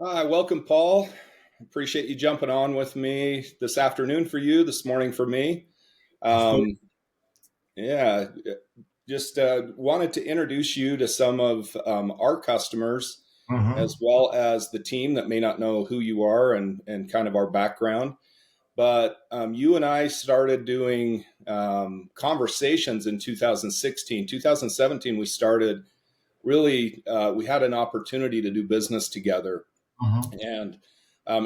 Hi, welcome, Paul. Appreciate you jumping on with me this afternoon for you, this morning for me. Of course. Um, yeah, just wanted to introduce you to some of our customers, Hmm. as well as the team that may not know who you are and kind of our background. But you and I started doing conversations in 2016. 2017, we started really, we had an opportunity to do business together. Hmm. And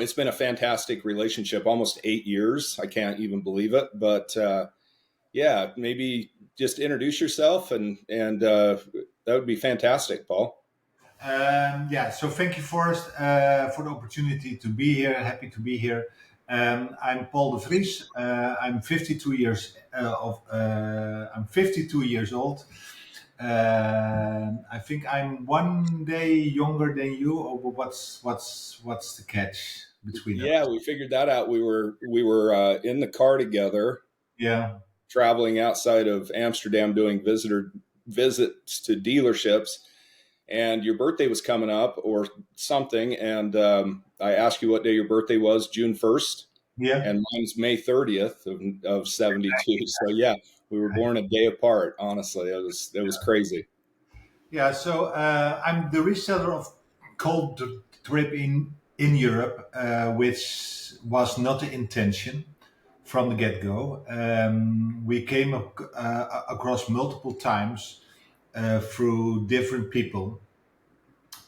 it's been a fantastic relationship, almost 8 years. I can't even believe it. But yeah, maybe just introduce yourself and that would be fantastic, Paul. Yeah, so thank you, Forrest, for the opportunity to be here. Happy to be here. I'm Paul de Vries. I'm 52 years old. I think I'm one day younger than you. Or what's the catch between us? Yeah, we figured that out. We were in the car together, Yeah. traveling outside of Amsterdam, doing visitor visits to dealerships. And your birthday was coming up or something, and I asked you what day your birthday was, June 1st, Yeah. and mine's May 30th of 72. So yeah, we were born a day apart. Honestly, it was crazy. Yeah, so I'm the reseller of Calldrip in Europe, which was not the intention from the get go. We came across multiple times through different people,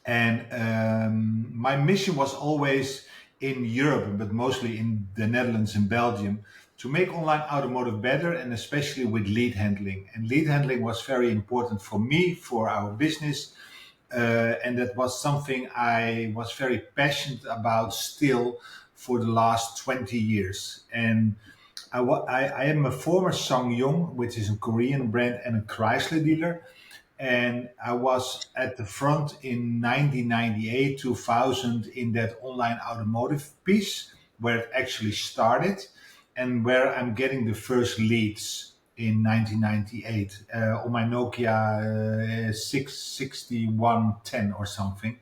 and my mission was always in Europe, but mostly in the Netherlands and Belgium, to make online automotive better, and especially with lead handling. And lead handling was very important for me, for our business, and that was something I was very passionate about still for the last 20 years. And I am a former SsangYong, which is a Korean brand and a Chrysler dealer. And I was at the front in 1998, 2000 in that online automotive piece where it actually started and where I'm getting the first leads in 1998 on my Nokia 66110 or something.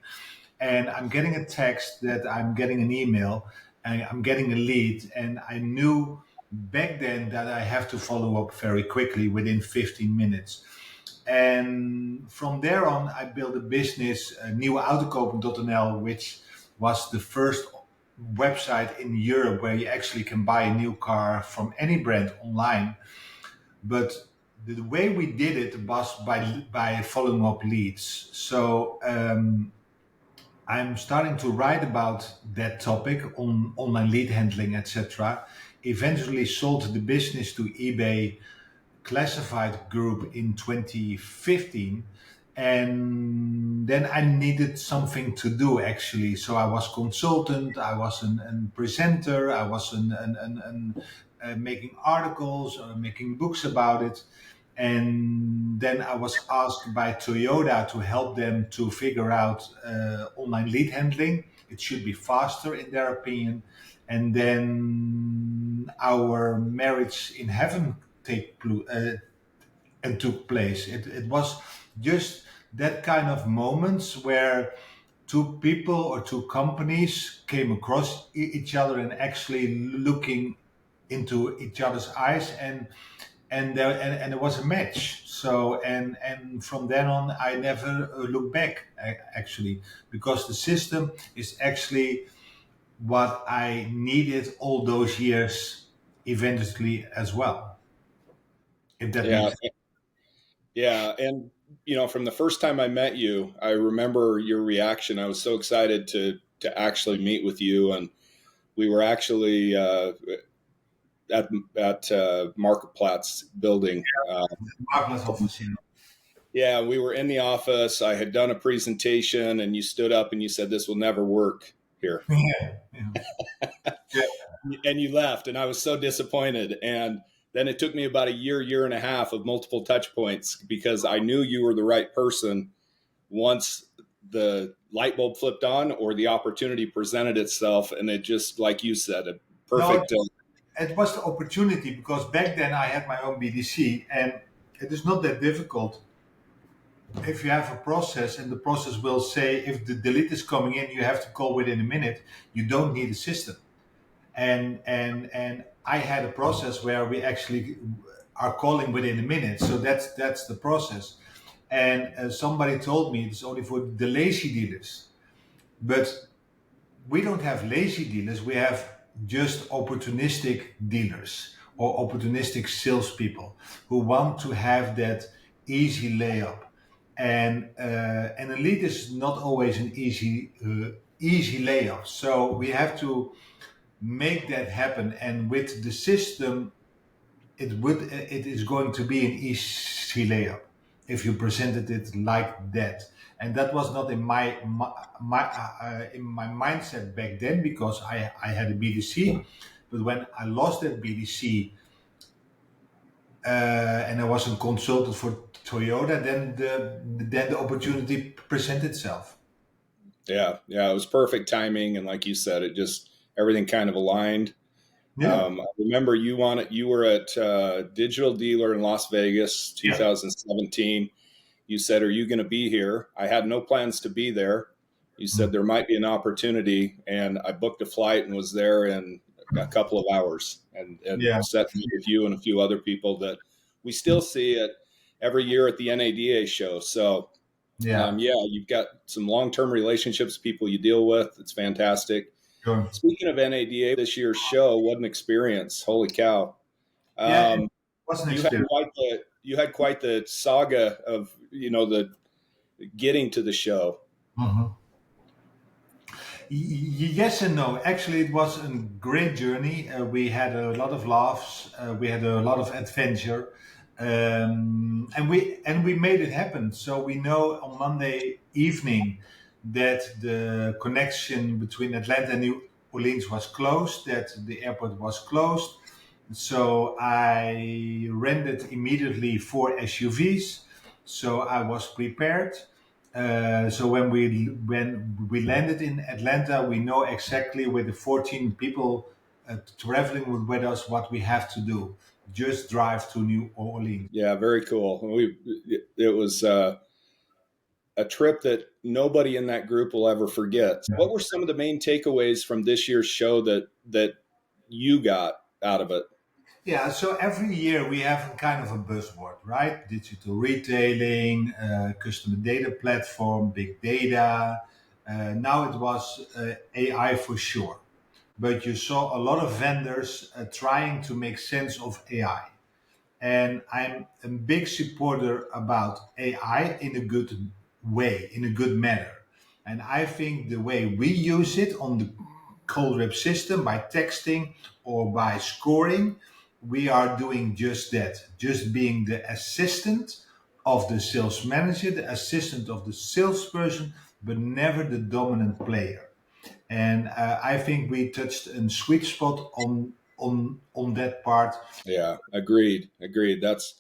And I'm getting a text that I'm getting an email and I'm getting a lead. And I knew back then that I have to follow up very quickly within 15 minutes. And from there on, I built a business, nieuweautokopen.nl, which was the first website in Europe where you actually can buy a new car from any brand online. But the way we did it was by following up leads. So I'm starting to write about that topic on online lead handling, etc. Eventually sold the business to eBay classified group in 2015, and then I needed something to do actually. So I was consultant, I was an presenter, I was making articles, making books about it. And then I was asked by Toyota to help them to figure out online lead handling. It should be faster in their opinion. And then our marriage in heaven and took place. It was just that kind of moments where two people or two companies came across each other and actually looking into each other's eyes, and there was a match. So and from then on I never looked back actually, because the system is actually what I needed all those years eventually as well, if that Yeah, makes. yeah, and from the first time I met you, I remember your reaction. I was so excited to actually meet with you, and we were actually at Marketplace building. Marvelous office, Yeah, we were in the office. I had done a presentation, and you stood up and you said, "This will never work here," yeah, yeah, yeah. and you left. And I was so disappointed. And then it took me about a year and a half of multiple touch points because I knew you were the right person once the light bulb flipped on or the opportunity presented itself. And it just, like you said, a No, perfect. it was the opportunity because back then I had my own BDC, and it is not that difficult if you have a process and the process will say if the delete is coming in, you have to call within a minute. You don't need a system. And I had a process where we actually are calling within a minute. So that's the process. And somebody told me it's only for the lazy dealers, but we don't have lazy dealers. We have just opportunistic dealers or opportunistic salespeople who want to have that easy layup. And a lead is not always an easy layup. So we have to make that happen. And with the system, it is going to be an easy layup if you presented it like that. And that was not in my mindset back then, because I had a BDC. But when I lost that BDC, and I was a consultant for Toyota, then the opportunity presented itself. Yeah, yeah, it was perfect timing, and like you said, it just everything kind of aligned. Yeah. I remember you were at Digital Dealer in Las Vegas, Yeah. 2017. You said, "Are you going to be here?" I had no plans to be there. You said Mm. there might be an opportunity, and I booked a flight and was there in a couple of hours, and Yeah. set with you and a few other people that we still see it every year at the NADA show. So Yeah. yeah, you've got some long-term relationships, people you deal with. It's fantastic. Sure. Speaking of NADA, this year's show, what an experience! Holy cow! Yeah, it Um, was an experience. you had quite the saga of the getting to the show. Mhm. Yes and no. Actually, it was a great journey. We had a lot of laughs. We had a lot of adventure, and we made it happen. So we know on Monday evening that the connection between Atlanta and New Orleans was closed. That the airport was closed. So I rented immediately 4 SUVs. So I was prepared. So when we landed in Atlanta, we know exactly with the 14 people traveling with us what we have to do. Just drive to New Orleans. Yeah, very cool. It was a trip that nobody in that group will ever forget. Yeah. What were some of the main takeaways from this year's show that you got out of it? Yeah, so every year we have kind of a buzzword, right? Digital retailing, customer data platform, big data. Now it was AI for sure. But you saw a lot of vendors trying to make sense of AI. And I'm a big supporter about AI in a good way, in a good manner. And I think the way we use it on the Calldrip system by texting or by scoring, we are doing just that, just being the assistant of the sales manager, the assistant of the salesperson, but never the dominant player. And I think we touched a sweet spot on that part. Yeah, agreed. Agreed. That's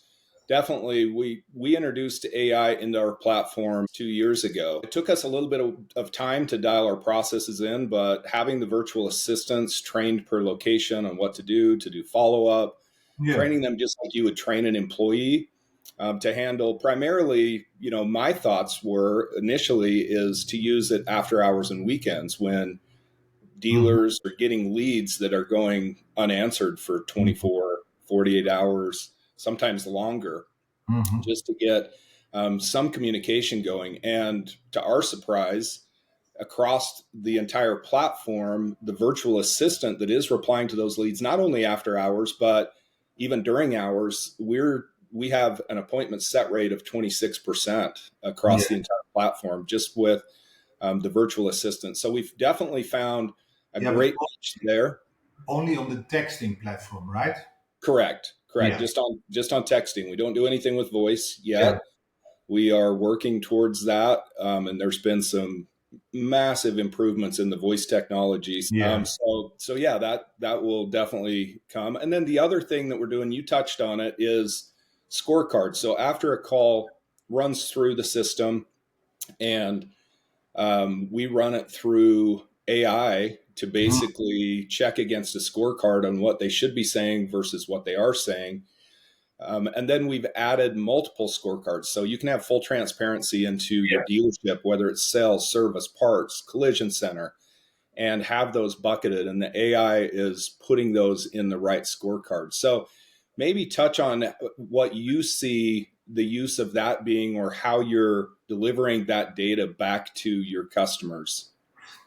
definitely we introduced AI into our platform 2 years ago. It took us a little bit of time to dial our processes in, but having the virtual assistants trained per location on what to do follow up, Yeah. training them just like you would train an employee to handle primarily, my thoughts were initially is to use it after hours and weekends when Mhm. dealers are getting leads that are going unanswered for 24, 48 hours, sometimes longer, Mhm. just to get some communication going. And to our surprise, across the entire platform, the virtual assistant that is replying to those leads, not only after hours, but even during hours, we have an appointment set rate of 26% Yeah. across the entire platform just with the virtual assistant. So we've definitely found a Yeah, but great niche there. only on the texting platform, right? Correct. Correct. Yeah. Just on texting. We don't do anything with voice Yeah. yet. We are working towards that, and there's been some massive improvements in the voice technologies. Yeah. So yeah, that will definitely come. And then the other thing that we're doing, you touched on it, is scorecards. So after a call runs through the system, and we run it through AI to Mhm. basically check against a scorecard on what they should be saying versus what they are saying. And then we've added multiple scorecards. So you can have full transparency into your dealership, whether it's sales, service, parts, collision center, and have those bucketed. And the AI is putting those in the right scorecard. So maybe touch on what you see the use of that being, or how you're delivering that data back to your customers.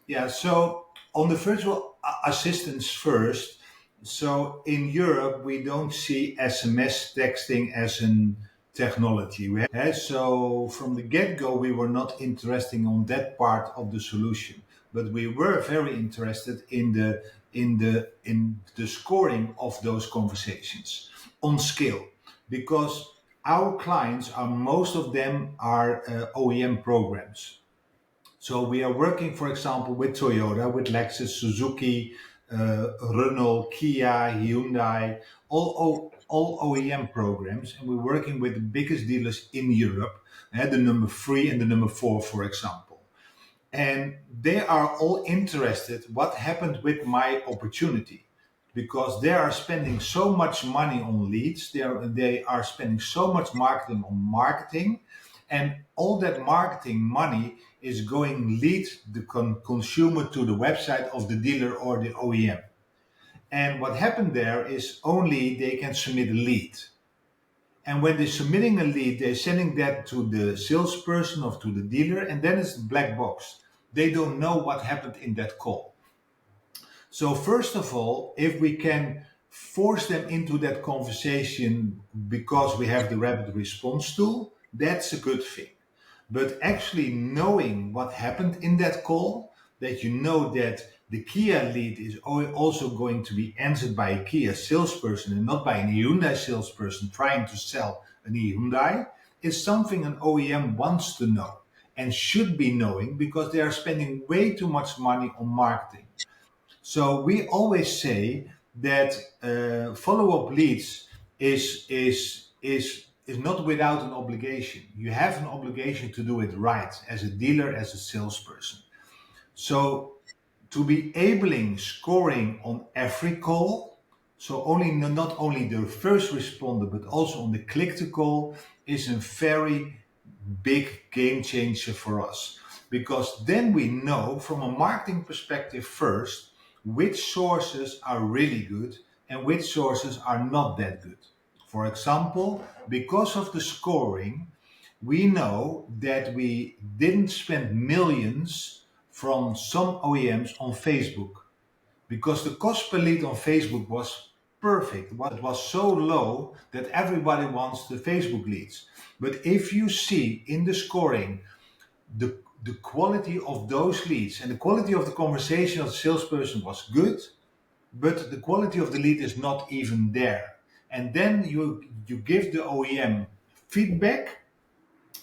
Yeah, so on the virtual assistants first, so in Europe, we don't see SMS texting as an technology. So from the get-go, we were not interested on that part of the solution, but we were very interested in the scoring of those conversations on scale, because our clients are, most of them are OEM programs. So we are working, for example, with Toyota, with Lexus, Suzuki, Renault, Kia, Hyundai, all OEM programs, and we're working with the biggest dealers in Europe, the number 3 and the number 4, for example. And they are all interested what happened with my opportunity, because they are spending so much money on leads, they are spending so much marketing on marketing, and all that marketing money is going lead the consumer to the website of the dealer or the OEM. And what happened there is only they can submit a lead. And when they're submitting a lead, they're sending that to the salesperson or to the dealer, and then it's the black box. They don't know what happened in that call. So first of all, if we can force them into that conversation because we have the rapid response tool, that's a good thing. But actually knowing what happened in that call, that you know that the Kia lead is also going to be answered by a Kia salesperson and not by a Hyundai salesperson trying to sell a Hyundai, is something an OEM wants to know and should be knowing, because they are spending way too much money on marketing. So we always say that follow-up leads is not without an obligation. You have an obligation to do it right as a dealer, as a salesperson. So to be enabling scoring on every call, so not only the first responder but also on the click to call, is a very big game changer for us, because then we know from a marketing perspective first which sources are really good and which sources are not that good. For example, because of the scoring, we know that we didn't spend millions from some OEMs on Facebook, because the cost per lead on Facebook was perfect. It was so low that everybody wants the Facebook leads. But if you see in the scoring the quality of those leads and the quality of the conversation of the salesperson was good, but the quality of the lead is not even there. And then you give the OEM feedback,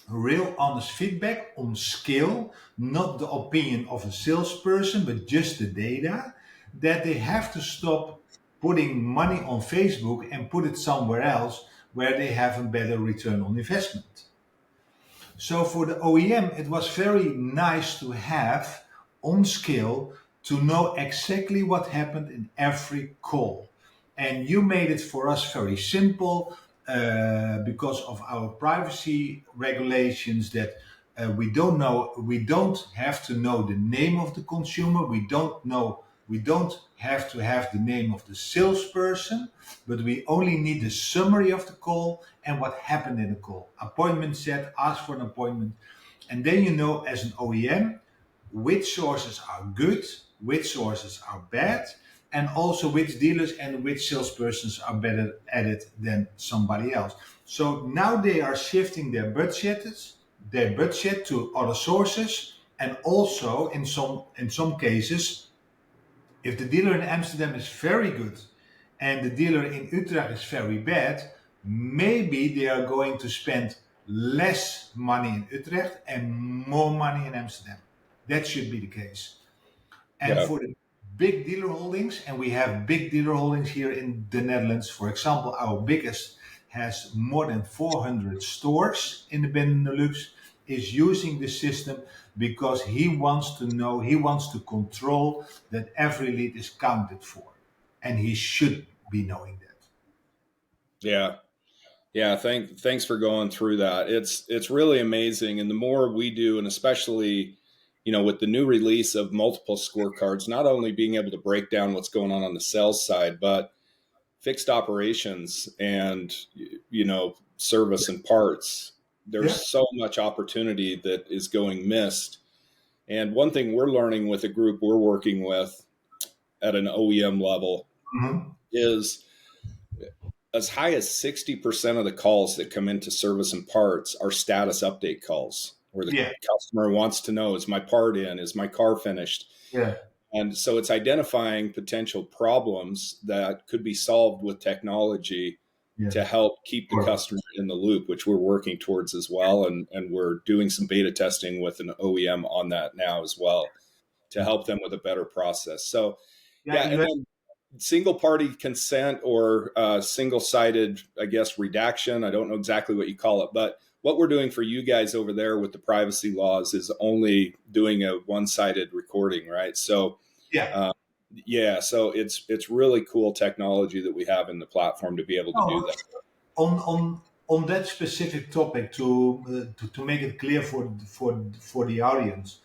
real honest feedback on scale, not the opinion of a salesperson, but just the data, that they have to stop putting money on Facebook and put it somewhere else where they have a better return on investment. So for the OEM, it was very nice to have on scale to know exactly what happened in every call. And you made it for us very simple because of our privacy regulations, that we don't have to know the name of the consumer. We don't have to have the name of the salesperson, but we only need the summary of the call and what happened in the call. Appointment set, ask for an appointment. And then you know as an OEM which sources are good, which sources are bad, and also which dealers and which salespersons are better at it than somebody else. So now they are shifting their budget to other sources, and also in some cases, if the dealer in Amsterdam is very good and the dealer in Utrecht is very bad, maybe they are going to spend less money in Utrecht and more money in Amsterdam. That should be the case. And Yeah. for the big dealer holdings, and we have big dealer holdings here in the Netherlands, for example, our biggest has more than 400 stores in the Benelux, is using the system because he wants to control that every lead is counted for. And he should be knowing that. Yeah. Yeah, thanks for going through that. It's really amazing, and the more we do, and especially, with the new release of multiple scorecards, not only being able to break down what's going on the sales side, but fixed operations and service and parts. There's Yeah. so much opportunity that is going missed. And one thing we're learning with a group we're working with at an OEM level Hmm. is as high as 60% of the calls that come into service and parts are status update calls where the Yeah. customer wants to know, is my part in, is my car finished? Yeah. And so it's identifying potential problems that could be solved with technology Yeah. to help keep the Sure. customer in the loop, which we're working towards as well. And we're doing some beta testing with an OEM on that now as well to help them with a better process. So, Yeah. yeah. You And have, then single party consent or single sided, I guess, redaction. I don't know exactly what you call it, but what we're doing for you guys over there with the privacy laws is only doing a one sided recording, right? So, yeah. uh, yeah, so it's really cool technology that we have in the platform to be able to do No, that. on that specific topic, to make it clear for the audience,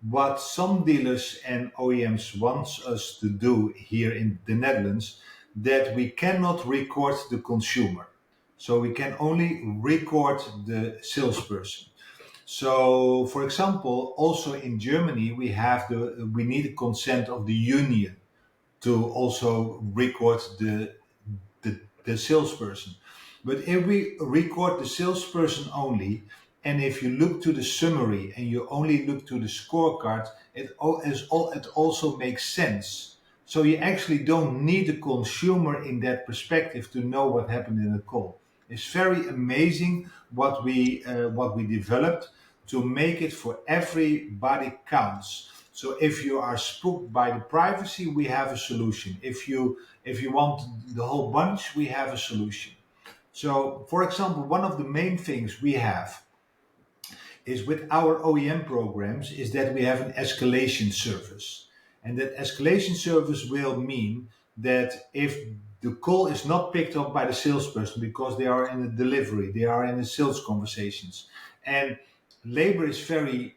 what some dealers and OEMs wants us to do here in the Netherlands, that we cannot record the consumer, so we can only record the salesperson. So, for example, also in Germany, we need the consent of the union to also record the salesperson. But if we record the salesperson only, and if you look to the summary and you only look to the scorecard, it also makes sense. So you actually don't need the consumer in that perspective to know what happened in the call. It's very amazing what we developed to make it for everybody counts. So if you are spooked by the privacy, we have a solution. If you want the whole bunch, we have a solution. So, for example, one of the main things we have is with our OEM programs is that we have an escalation service. And that escalation service will mean that if the call is not picked up by the salesperson because they are in the delivery, they are in the sales conversations, and labor is very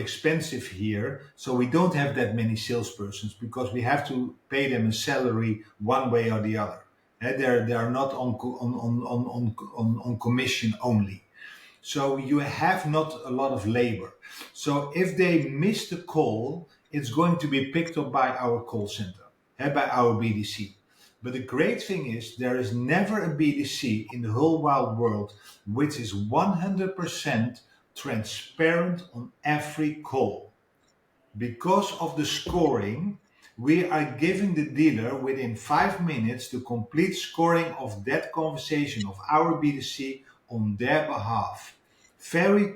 expensive here, so we don't have that many salespersons because we have to pay them a salary one way or the other. They are not on commission only. So you have not a lot of labor. So if they miss the call, it's going to be picked up by our call center, by our BDC. But the great thing is there is never a BDC in the whole wild world which is 100% transparent on every call. Because of the scoring, we are giving the dealer within 5 minutes the complete scoring of that conversation of our BDC on their behalf. Very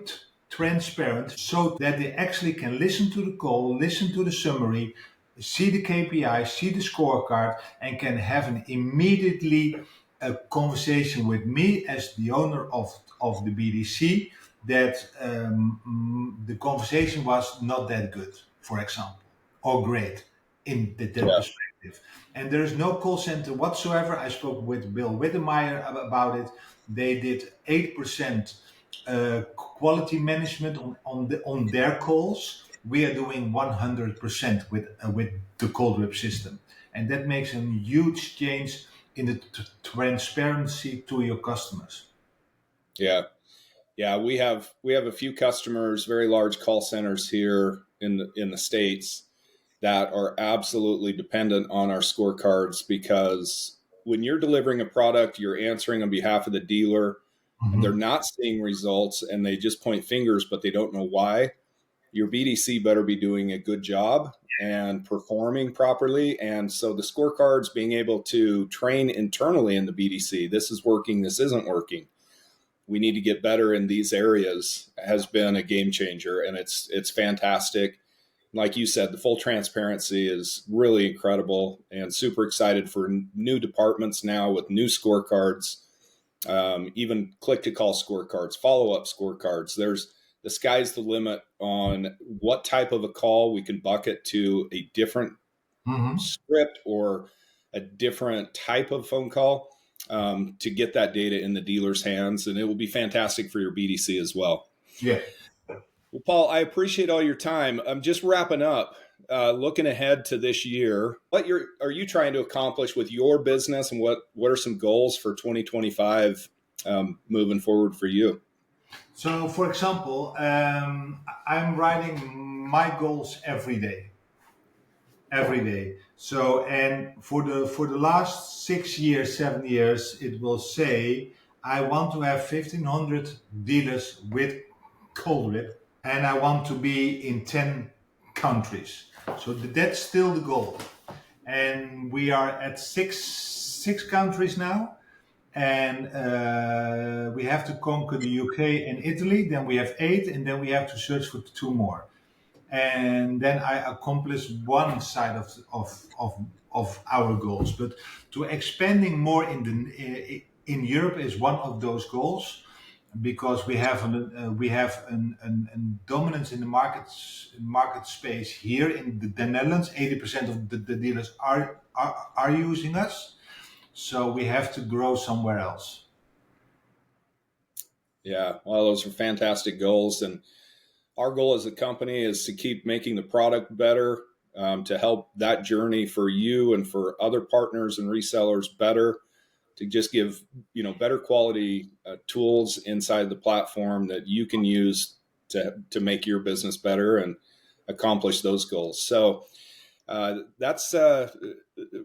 transparent so that they actually can listen to the call, listen to the summary, see the KPI, see the scorecard, and can have an immediately a conversation with me as the owner of the BDC that the conversation was not that good, for example, or great in that Yeah, perspective. And there is no call center whatsoever. I spoke with Bill Wittemeyer about it. They did 8% quality management on their calls. We are doing 100% with the Calldrip system, and that makes a huge change in the transparency to your customers. yeah, yeah. We have a few customers, very large call centers here in the States that are absolutely dependent on our scorecards because when you're delivering a product, you're answering on behalf of the dealer and they're Mhm. not seeing results and they just point fingers, but they don't know why. Your BDC better be doing a good job and performing properly. And so the scorecards being able to train internally in the BDC, this is working, this isn't working. We need to get better in these areas has been a game changer and it's fantastic. Like you said, the full transparency is really incredible and super excited for new departments now with new scorecards, even click to call scorecards, follow up scorecards. There's the sky's the limit on what type of a call we can bucket to a different Mhm. script or a different type of phone call. to get that data in the dealer's hands, and it will be fantastic for your BDC as well. Yeah. Well, Paul, I appreciate all your time. I'm just wrapping up, looking ahead to this year. What are you trying to accomplish with your business, and what are some goals for 2025 moving forward for you? So, for example, I'm writing my goals every day. Every day. So, and for the last 6 years, 7 years, it will say I want to have 1,500 dealers with Calldrip, and I want to be in 10 countries. So that's still the goal. And we are at six countries now, and we have to conquer the UK and Italy. Then we have 8, and then we have to search for 2 more. And then I accomplish one side of our goals. But to expanding more in Europe is one of those goals, because we have an dominance in the market space here in the Netherlands. 80% of the dealers are using us, so we have to grow somewhere else. Yeah, well, those are fantastic goals, and our goal as a company is to keep making the product better, to help that journey for you and for other partners and resellers better, to just give better quality tools inside the platform that you can use to make your business better and accomplish those goals. So that's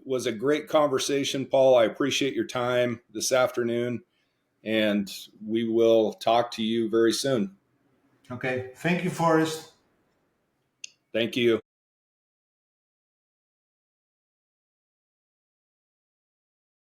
was a great conversation, Paul. I appreciate your time this afternoon, and we will talk to you very soon. Okay, thank you, Forrest. Thank you.